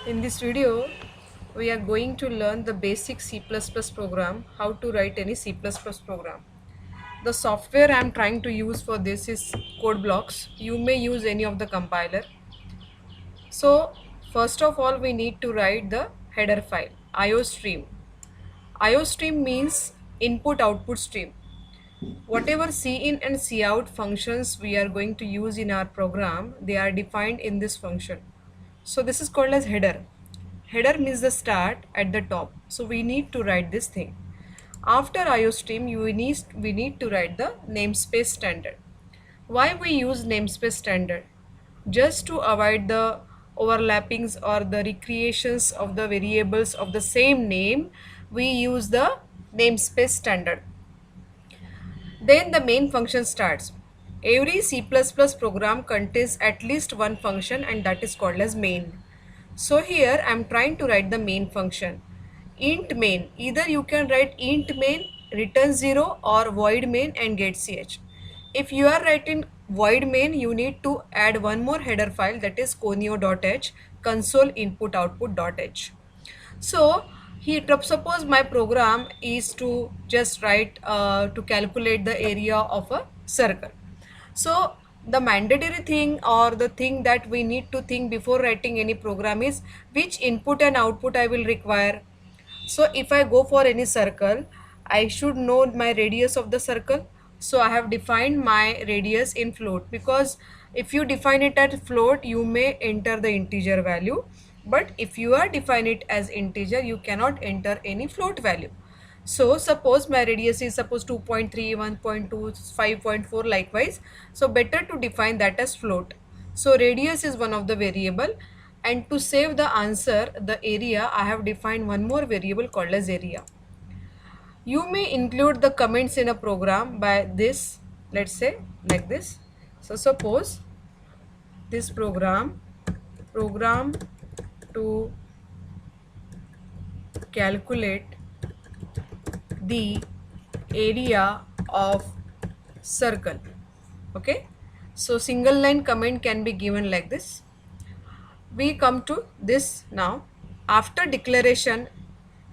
In this video, we are going to learn the basic C++ program, how to write any C++ program. The software I am trying to use for this is CodeBlocks. You may use any of the compiler. So, first of all, we need to write the header file, IOStream. IOStream means input output stream. Whatever cin and cout functions we are going to use in our program, they are defined in this function. So this is called as header. Header means the start at the top. So we need to write this thing. After IOStream, we need to write the namespace standard. Why we use namespace standard? Just to avoid the overlappings or the recreations of the variables of the same name, we use the namespace standard. Then the main function starts. Every C++ program contains at least one function, and that is called as main. So here I am trying to write the main function. Int main. Either you can write int main, return 0, or void main and get ch. If you are writing void main, you need to add one more header file, that is conio.h, console input output.h. So suppose my program is to just write to calculate the area of a circle. So the mandatory thing or the thing that we need to think before writing any program is which input and output I will require. So if I go for any circle, I should know my radius of the circle. So I have defined my radius in float, because if you define it as float, you may enter the integer value. But if you are define it as integer, you cannot enter any float value. So suppose my radius is suppose 2.3, 1.2, 5.4 likewise. So better to define that as float. So radius is one of the variable, and to save the answer, the area, I have defined one more variable called as area. You may include the comments in a program by this, let's say like this. So suppose this program to calculate the area of circle. Okay, so single line comment can be given like this. We come to this now. After declaration,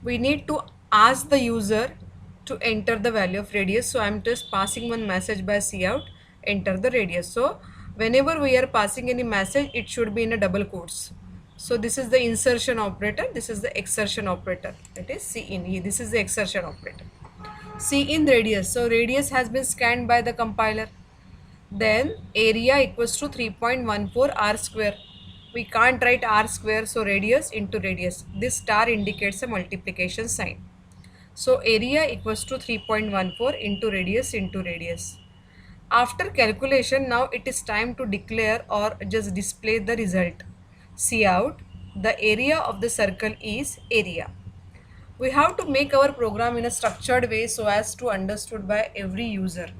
we need to ask the user to enter the value of radius. So I'm just passing one message by cout, enter the radius. So whenever we are passing any message, it should be in a double quotes. So this is the insertion operator, this is the exertion operator, that is cin. This is the exertion operator. Cin radius. So radius has been scanned by the compiler. Then area equals to 3.14 r square. We can't write r square, so radius into radius. This star indicates a multiplication sign. So area equals to 3.14 into radius. After calculation, now it is time to declare or just display the result. Cout, the area of the circle is area. We have to make our program in a structured way so as to understood by every user.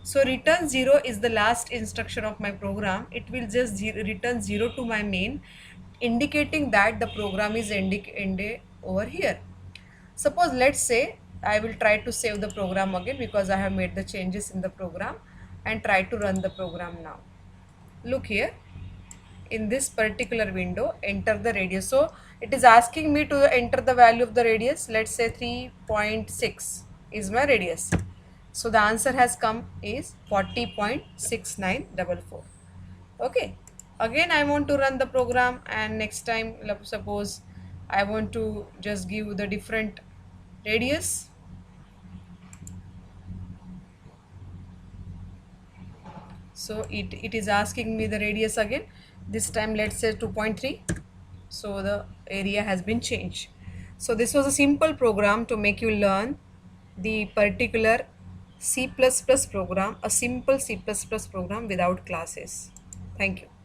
So return 0 is the last instruction of my program. It will just return 0 to my main, indicating that the program is ended over here. Suppose let's say I will try to save the program again, because I have made the changes in the program, and try to run the program now. Look here, in this particular window, enter the radius. So it is asking me to enter the value of the radius. Let's say 3.6 is my radius. So the answer has come is 40.6944. Okay, again I want to run the program, and next time suppose I want to just give the different radius. So it is asking me the radius again. This time let's say 2.3. So the area has been changed. So this was a simple program to make you learn the particular C++ program, a simple C++ program without classes. Thank you.